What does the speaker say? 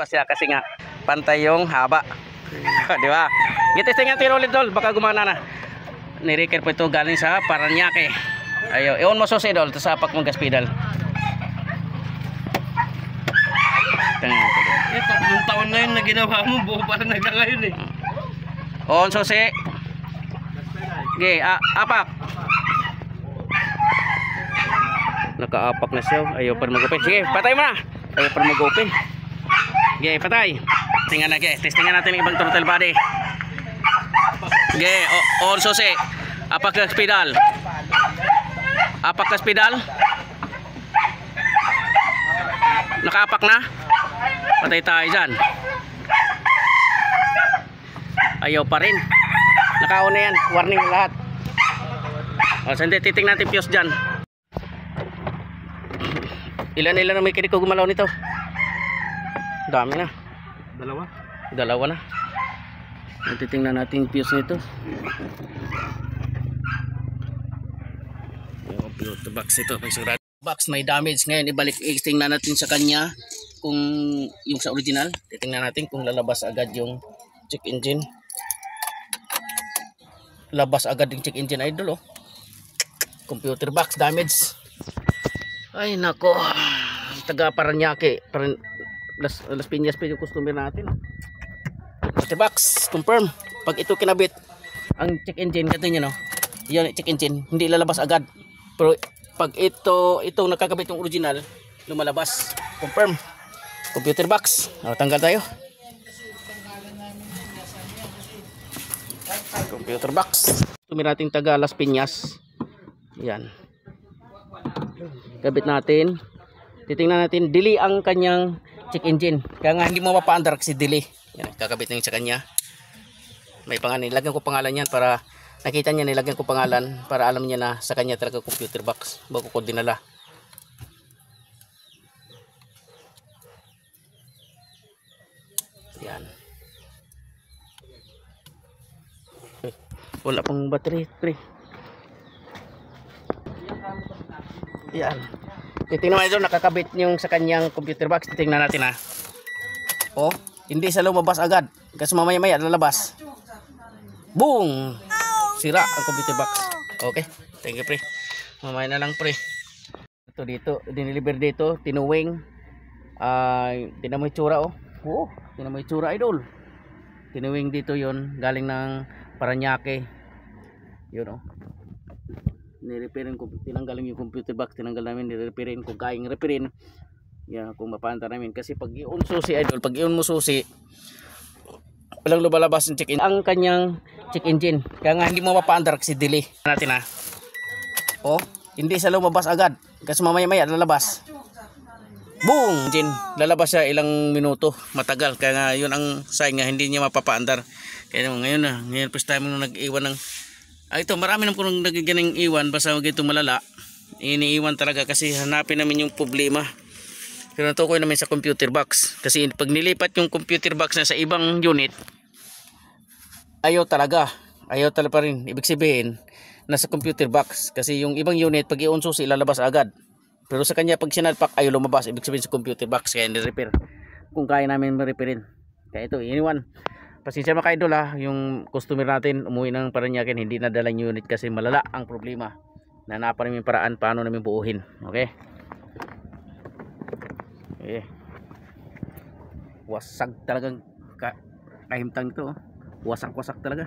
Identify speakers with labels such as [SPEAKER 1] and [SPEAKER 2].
[SPEAKER 1] pa siya kasi nga pantay yung haba. Di ba? Gitisting natin ulit dol, baka gumana na. Ni-repair po ito galing sa Paranaque. Ayo, iyon mo susi dol, tapos apak mong gas pedal.
[SPEAKER 2] Tatlong taon na yun na ginawa mo, buo pa rin hanggang ngayon eh.
[SPEAKER 1] On susi. Okay, apak. Nakaapak na siya. Ayaw pa mag-open. Sige, patay mo na. Ayaw pa mag-open. Okay, patay. Tingnan na, okay. Testingan natin yung ibang throttle body. Okay, on susi. Apak gas pedal. Apak gas pedal. Nakaapak na. Patay tayo dyan. Ayaw pa rin. Nakauna yan. Warning lahat. O, sandi, titingnan natin fuse dyan. Ilan na may kiniko gumalaw nito? Dami na. Dalawa na. Titingnan natin fuse nito. Yung box ito. Box may damage ngayon. Ibalik, tingnan natin sa kanya kung yung sa original. Titingnan natin kung lalabas agad yung check engine. Labas agad yung check engine idol oh. Computer box damage. Ay nako. Taga Paranaque. Las Piñas pa yung customer natin. Computer box confirm. Pag ito kinabit ang check engine katanya no. Yan check engine hindi lalabas agad. Pero pag itong nakakabit yung original lumalabas. Confirm. Computer box. O, tanggal tayo. Computer box. Tumira natin taga Las Piñas. Yan. Kabit natin. Titingnan natin. Delay ang kanyang check engine. Kaya nga hindi mo mapaandar kasi delay. Yan. Kakabit na yun sa kanya. May pangalan. Nilagyan ko pangalan yan para nakita niya nilagyan ko pangalan para alam niya na sa kanya talaga computer box. Bago ko dinala. Yan. Wala pang battery, pre. Yan. Titingnan natin doon, nakakabit yung sa kanyang computer box. Titingnan natin ha. Oh, hindi sa lumabas agad. Kasi mamaya-maya lalabas. Boom! Sira ang computer box. Okay. Thank you, pre. Mamaya na lang, pre. Ito dito, diniliver dito, tinuwing. Tinan mo yung tsura, oh. Oh, tinan mo yung tsura, idol. Tinuwing dito yon galing ng Paranaque. Yun oh. Ni-repairin ko, tinanggalin yung computer box, tinanggal namin, ni-repairin ko, kaing repairin. Yan, kung mapaanta namin. Kasi pag i-on susi, idol, pag i-on mo susi, walang lumalabas yung check engine. Ang kanyang check engine. Kaya nga hindi mo mapaandar kasi delay. Natin ha. Oh, hindi sa lumabas agad. Kasi mamaya-maya lalabas. Boom! Engine, lalabas siya ilang minuto. Matagal. Kaya nga yun ang sign nga hindi niya mapapaandar. Kaya ngayon na, ngayon first time nung nag-iwan ng ito, marami naman kung nagiging ng iwan basta wag ito malala. Iniiwan talaga kasi hanapin namin yung problema. Pero natukoy namin sa computer box. Kasi pag nilipat yung computer box na sa ibang unit, ayaw talaga. Ayaw talaga pa rin. Ibig sabihin, nasa computer box. Kasi yung ibang unit, pag i-on susi, lalabas agad. Pero sa kanya, pag sinalpak, ayaw lumabas. Ibig sabihin sa computer box. Kaya ni-repair. Kung kaya namin ma-repairin. Kaya ito, iniwan. Pasensya mga idol ha, yung customer natin umuwi ng Paranaque, hindi nadala yung unit kasi malala ang problema. Nanapan namin paraan paano namin buuhin. Okay? Okay. Wasag talagang kahimtang ito. Wasak-wasak talaga.